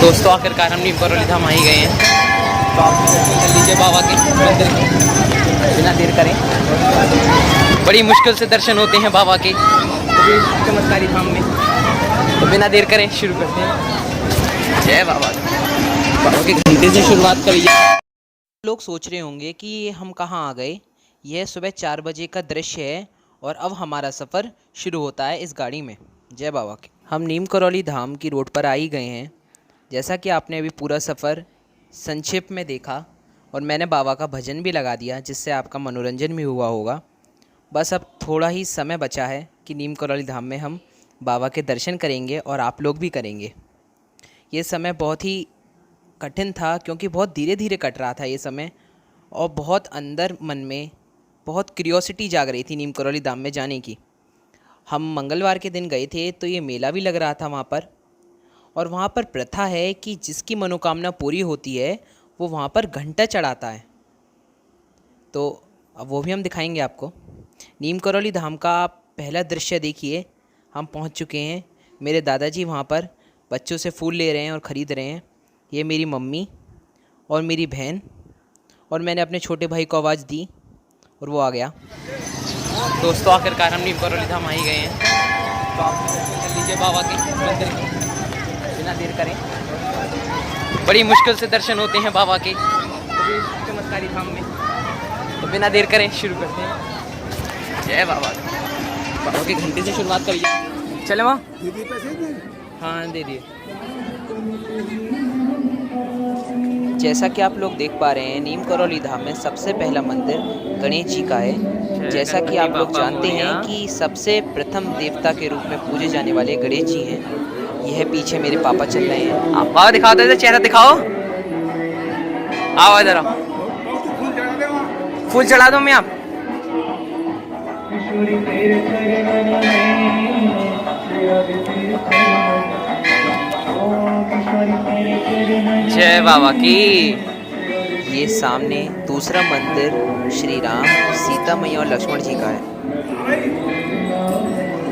दोस्तों आखिरकार हम नीम करौली धाम आ ही गए हैं। तो आप भी दर्शन कर लीजिए बाबा के मंदिर के, बिना देर करें। बड़ी मुश्किल से दर्शन होते हैं बाबा के, तो भी चमत्कारी धाम में। तो बिना देर करें शुरू करते हैं। जय बाबा। बाबा के घंटे से शुरुआत करिए। लोग सोच रहे होंगे कि हम कहाँ आ गए। यह सुबह 4 बजे का दृश्य है और अब हमारा सफ़र शुरू होता है इस गाड़ी में। जय बाबा के। हम नीम करौली धाम की रोड पर आ ही गए हैं। जैसा कि आपने अभी पूरा सफ़र संक्षिप्त में देखा और मैंने बाबा का भजन भी लगा दिया, जिससे आपका मनोरंजन भी हुआ होगा। बस अब थोड़ा ही समय बचा है कि नीम करौली धाम में हम बाबा के दर्शन करेंगे और आप लोग भी करेंगे। ये समय बहुत ही कठिन था क्योंकि बहुत धीरे धीरे कट रहा था ये समय, और बहुत अंदर मन में बहुत क्यूरियोसिटी जाग रही थी नीम करौली धाम में जाने की। हम मंगलवार के दिन गए थे तो ये मेला भी लग रहा था वहाँ पर, और वहाँ पर प्रथा है कि जिसकी मनोकामना पूरी होती है वो वहाँ पर घंटा चढ़ाता है। तो अब वो भी हम दिखाएंगे आपको। नीम करौली धाम का पहला दृश्य देखिए। हम पहुँच चुके हैं। मेरे दादाजी वहाँ पर बच्चों से फूल ले रहे हैं और ख़रीद रहे हैं। ये मेरी मम्मी और मेरी बहन, और मैंने अपने छोटे भाई को आवाज़ दी और वो आ गया। दोस्तों आखिरकार हम नीम करौली धाम आ ही गए हैं। तो आप भी दर्शन कर लीजिए बाबा के मंदिर के, बिना देर करें। बड़ी मुश्किल से दर्शन होते हैं बाबा के, तो भी चमत्कारी धाम में। तो बिना देर करें शुरू करते हैं। जय बाबा। बाबा के घंटे से शुरुआत करिए। चले वहाँ हाँ दे दिए। जैसा कि आप लोग देख पा रहे हैं, नीम करौली धाम में सबसे पहला मंदिर गणेश जी का है। जैसा कि आप लोग जानते हैं कि सबसे प्रथम देवता के रूप में पूजे जाने वाले गणेश जी हैं। यह पीछे मेरे पापा चल रहे हैं। आप बाबा दिखाओ, तो चेहरा दिखाओ। आओ इधर आओ, फूल चढ़ा दो मैं आप। जय बाबा की। ये सामने दूसरा मंदिर श्री राम, सीता मैया और लक्ष्मण जी का है।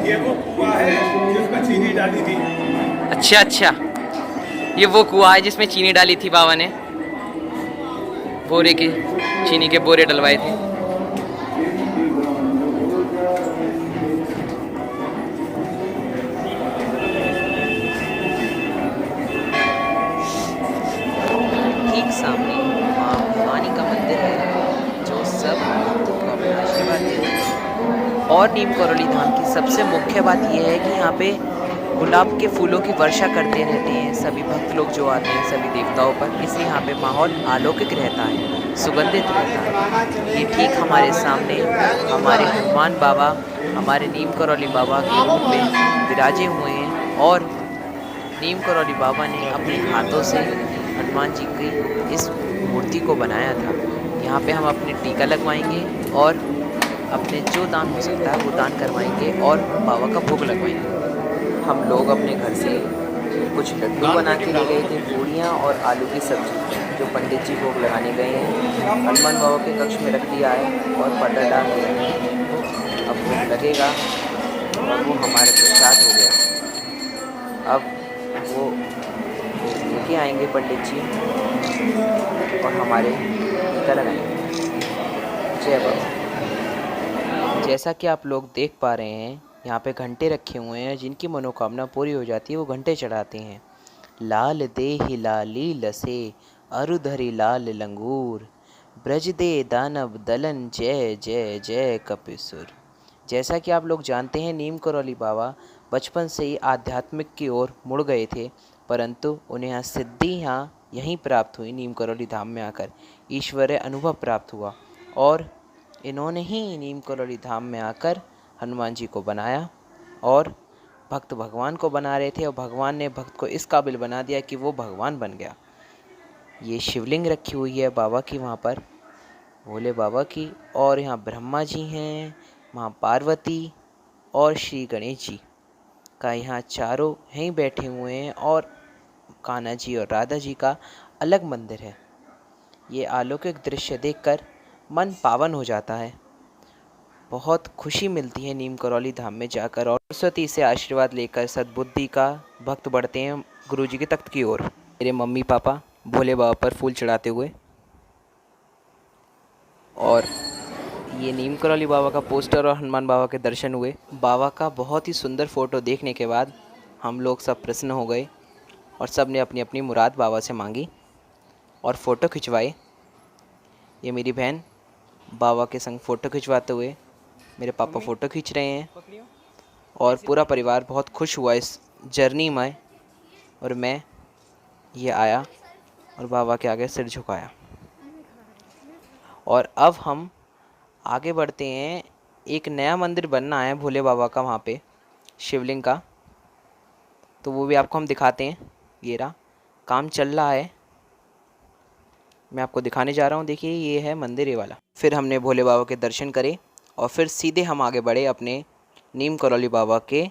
ये वो कुआं है जिसमें चीनी डाली थी। अच्छा अच्छा, ये वो कुआं है जिसमें चीनी डाली थी बाबा ने। बोरे के चीनी के बोरे डलवाए थे। ठीक सामने माँ भवानी का मंदिर है, जो सब भक्तों को अपना आशीर्वाद देते हैं। और नीम करौली धाम की सबसे मुख्य बात यह है कि यहाँ पे गुलाब के फूलों की वर्षा करते रहते हैं सभी भक्त लोग जो आते हैं सभी देवताओं पर, इसलिए यहाँ पे माहौल अलौकिक रहता है, सुगंधित रहता है। ये ठीक हमारे सामने हमारे हनुमान बाबा, हमारे नीम करौली बाबा के रूप में विराजे हुए हैं, और नीम करौली बाबा ने अपने हाथों से हनुमान जी की इस मूर्ति को बनाया था। यहाँ पे हम अपने टीका लगवाएंगे और अपने जो दान हो सकता है वो दान करवाएंगे और बाबा का भोग लगवाएंगे। हम लोग अपने घर से कुछ लड्डू बना के ले गए थे, पूड़ियाँ और आलू की सब्ज़ी, जो पंडित जी भोग लगाने गए हैं। हनुमान बाबा के कक्ष में रख दिया है और पटर डाल दिया है। अब भोग लगेगा और वो हमारे प्रसाद हो गया। अब वो लेके आएंगे पंडित जी और हमारे टीका लगाएंगे। जय बाबा। जैसा कि आप लोग देख पा रहे हैं, यहाँ पे घंटे रखे हुए हैं। जिनकी मनोकामना पूरी हो जाती है वो घंटे चढ़ाते हैं। लाल देहि लाली लसे, अरुधरि लाल लंगूर, ब्रज दे दानव दलन, जय जय जय कपिसुर। जैसा कि आप लोग जानते हैं, नीम करौली बाबा बचपन से ही आध्यात्मिक की ओर मुड़ गए थे, परंतु उन्हें यहाँ सिद्धि यहीं प्राप्त हुई। नीम करौली धाम में आकर ईश्वरीय अनुभव प्राप्त हुआ, और इन्होंने ही नीम करौली धाम में आकर हनुमान जी को बनाया, और भक्त भगवान को बना रहे थे और भगवान ने भक्त को इस काबिल बना दिया कि वो भगवान बन गया। ये शिवलिंग रखी हुई है बाबा की वहाँ पर, भोले बाबा की, और यहाँ ब्रह्मा जी हैं, माँ पार्वती और श्री गणेश जी का यहाँ चारों यहीं बैठे हुए हैं, और कान्हा जी और राधा जी का अलग मंदिर है। ये अलौकिक दृश्य देखकर मन पावन हो जाता है। बहुत खुशी मिलती है नीम करौली धाम में जाकर, और सरस्वती से आशीर्वाद लेकर सद्बुद्धि का भक्त बढ़ते हैं गुरु जी के तख्त की ओर। मेरे मम्मी पापा भोले बाबा पर फूल चढ़ाते हुए, और ये नीम करौली बाबा का पोस्टर और हनुमान बाबा के दर्शन हुए। बाबा का बहुत ही सुंदर फ़ोटो देखने के बाद हम लोग सब प्रसन्न हो गए और सब ने अपनी अपनी मुराद बाबा से मांगी और फ़ोटो खिंचवाए। ये मेरी बहन बाबा के संग फ़ोटो खिंचवाते हुए, मेरे पापा फ़ोटो खींच रहे हैं और पूरा परिवार बहुत खुश हुआ इस जर्नी में। और मैं ये आया और बाबा के आगे सिर झुकाया। और अब हम आगे बढ़ते हैं। एक नया मंदिर बनना है भोले बाबा का वहाँ पे, शिवलिंग का, तो वो भी आपको हम दिखाते हैं। ये रहा, काम चल रहा है, मैं आपको दिखाने जा रहा हूँ। देखिए ये है मंदिर, ये वाला। फिर हमने भोले बाबा के दर्शन करे और फिर सीधे हम आगे बढ़े अपने नीम करौली बाबा के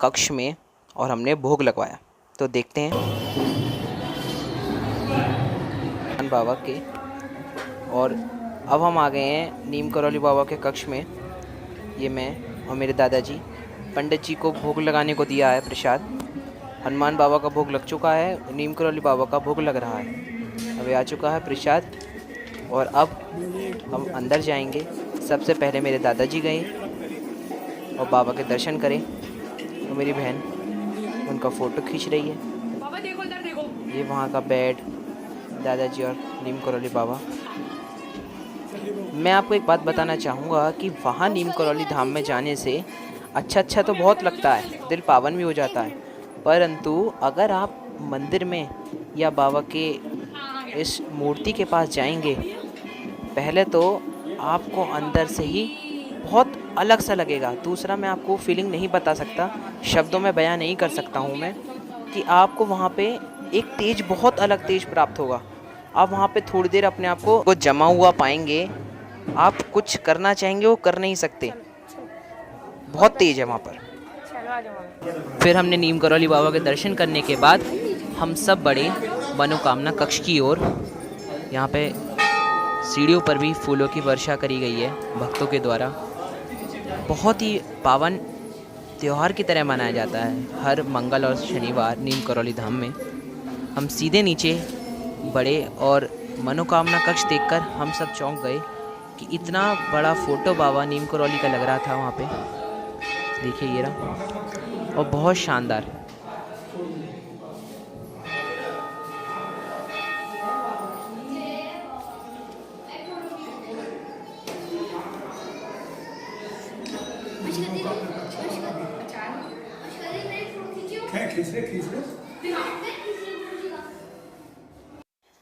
कक्ष में और हमने भोग लगवाया। तो देखते हैं बाबा के। और अब हम आ गए हैं नीम करौली बाबा के कक्ष में। ये मैं और मेरे दादाजी, पंडित जी को भोग लगाने को दिया है प्रसाद। हनुमान बाबा का भोग लग चुका है, नीम करौली बाबा का भोग लग रहा है। अभी आ चुका है प्रसाद और अब हम अंदर जाएंगे। सबसे पहले मेरे दादाजी गए और बाबा के दर्शन करें और मेरी बहन उनका फ़ोटो खींच रही है। ये वहाँ का बेड, दादाजी और नीम करौली बाबा। मैं आपको एक बात बताना चाहूँगा कि वहाँ नीम करौली धाम में जाने से अच्छा तो बहुत लगता है, दिल पावन भी हो जाता है, परंतु अगर आप मंदिर में या बाबा के इस मूर्ति के पास जाएंगे, पहले तो आपको अंदर से ही बहुत अलग सा लगेगा। दूसरा, मैं आपको फीलिंग नहीं बता सकता, शब्दों में बयां नहीं कर सकता हूँ मैं, कि आपको वहाँ पे एक तेज, बहुत अलग तेज प्राप्त होगा। आप वहाँ पे थोड़ी देर अपने आप को जमा हुआ पाएंगे, आप कुछ करना चाहेंगे वो कर नहीं सकते, बहुत तेज है वहाँ पर। फिर हमने नीम करौली बाबा के दर्शन करने के बाद हम सब बड़े मनोकामना कक्ष की ओर। यहाँ पे सीढ़ियों पर भी फूलों की वर्षा करी गई है भक्तों के द्वारा। बहुत ही पावन त्यौहार की तरह मनाया जाता है हर मंगल और शनिवार नीम करौली धाम में। हम सीधे नीचे बड़े और मनोकामना कक्ष देखकर हम सब चौंक गए कि इतना बड़ा फ़ोटो बाबा नीम करौली का लग रहा था वहाँ पे। देखिए ये रहा, और बहुत शानदार।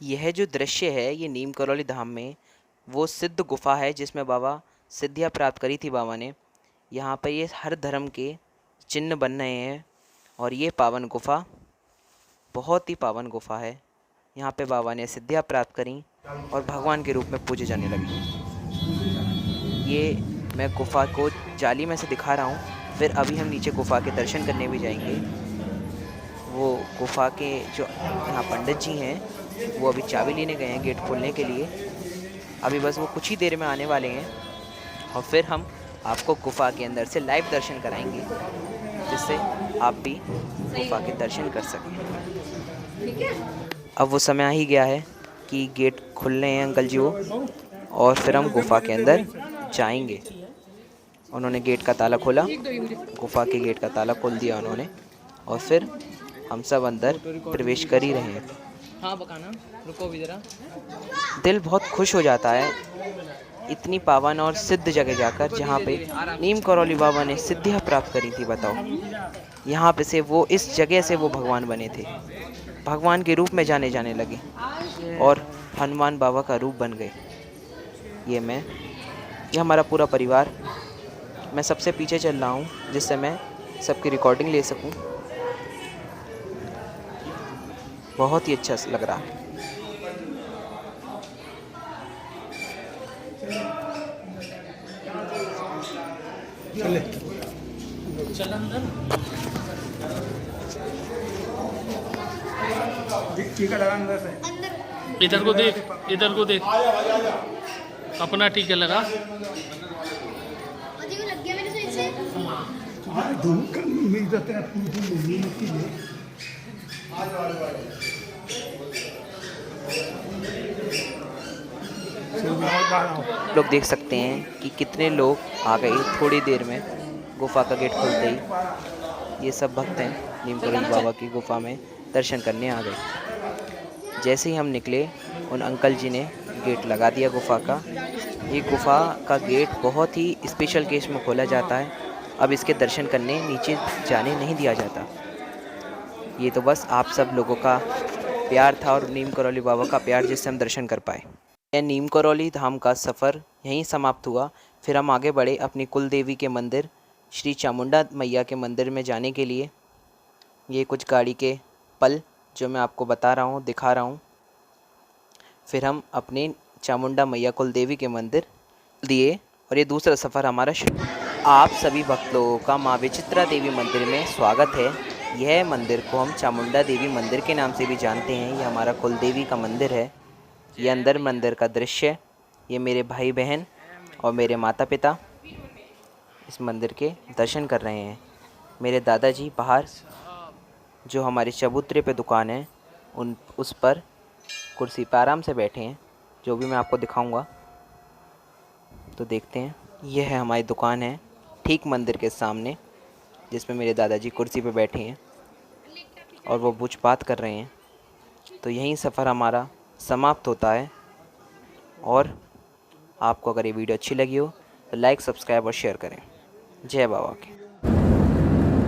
यह जो दृश्य है ये नीम करौली धाम में वो सिद्ध गुफा है जिसमें बाबा सिद्धियाँ प्राप्त करी थी बाबा ने। यहाँ पर ये हर धर्म के चिन्ह बन रहे हैं और ये पावन गुफा बहुत ही पावन गुफा है। यहाँ पे बाबा ने सिद्धियाँ प्राप्त करी और भगवान के रूप में पूजे जाने लगे। ये मैं गुफा को जाली में से दिखा रहा हूँ। फिर अभी हम नीचे गुफा के दर्शन करने भी जाएंगे। वो गुफा के जो यहाँ पंडित जी हैं वो अभी चाबी लेने गए हैं गेट खोलने के लिए। अभी बस वो कुछ ही देर में आने वाले हैं और फिर हम आपको गुफा के अंदर से लाइव दर्शन कराएंगे, जिससे आप भी गुफा के दर्शन कर सकें। अब वो समय आ ही गया है कि गेट खुलने हैं अंकल जी वो, और फिर हम गुफा के अंदर जाएंगे। उन्होंने गेट का ताला खोला, गुफा के गेट का ताला खोल दिया उन्होंने, और फिर हम सब अंदर प्रवेश कर ही रहे हैं। हाँ बकाना, रुको भी जरा। दिल बहुत खुश हो जाता है इतनी पावन और सिद्ध जगह जाकर, जहाँ पे नीम करौली बाबा ने सिद्धियाँ प्राप्त करी थी। बताओ, यहाँ पे से वो, इस जगह से वो भगवान बने थे, भगवान के रूप में जाने लगे और हनुमान बाबा का रूप बन गए। ये हमारा पूरा परिवार। मैं सबसे पीछे चल रहा हूँ जिससे मैं सबकी रिकॉर्डिंग ले सकूँ। बहुत ही अच्छा लग रहा है। चल अंदर। टीका लगा अंदर से। इधर को देख, इधर को देख, अपना टीका लगा। लग गया मेरे साइड से। धूप मिल जाते हैं पूरी। लोग देख सकते हैं कि कितने लोग आ गए थोड़ी देर में गुफा का गेट खुलते ही। ये सब भक्त हैं नीम करोली बाबा की गुफा में दर्शन करने आ गए। जैसे ही हम निकले उन अंकल जी ने गेट लगा दिया गुफा का। ये गुफा का गेट बहुत ही स्पेशल केस में खोला जाता है। अब इसके दर्शन करने नीचे जाने नहीं दिया जाता। ये तो बस आप सब लोगों का प्यार था और नीम करौली बाबा का प्यार जिससे हम दर्शन कर पाए। यह नीम करौली धाम का सफ़र यहीं समाप्त हुआ। फिर हम आगे बढ़े अपनी कुल देवी के मंदिर श्री चामुंडा मैया के मंदिर में जाने के लिए। ये कुछ गाड़ी के पल जो मैं आपको बता रहा हूँ, दिखा रहा हूँ। फिर हम अपने चामुंडा मैया कुल देवी के मंदिर दिए और ये दूसरा सफ़र हमारा शुरू। आप सभी भक्त लोगों का माँ विचित्रा देवी मंदिर में स्वागत है। यह मंदिर को हम चामुंडा देवी मंदिर के नाम से भी जानते हैं। यह हमारा कुल देवी का मंदिर है। ये अंदर मंदिर का दृश्य। ये मेरे भाई बहन और मेरे माता पिता इस मंदिर के दर्शन कर रहे हैं। मेरे दादाजी बाहर जो हमारे चबूतरे पे दुकान है उस पर कुर्सी पर आराम से बैठे हैं, जो भी मैं आपको दिखाऊंगा। तो देखते हैं। यह है हमारी दुकान है ठीक मंदिर के सामने, जिसमें मेरे दादाजी कुर्सी पे बैठे हैं और वो कुछ बात कर रहे हैं। तो यहीं सफ़र हमारा समाप्त होता है। और आपको अगर ये वीडियो अच्छी लगी हो तो लाइक, सब्सक्राइब और शेयर करें। जय बाबा की।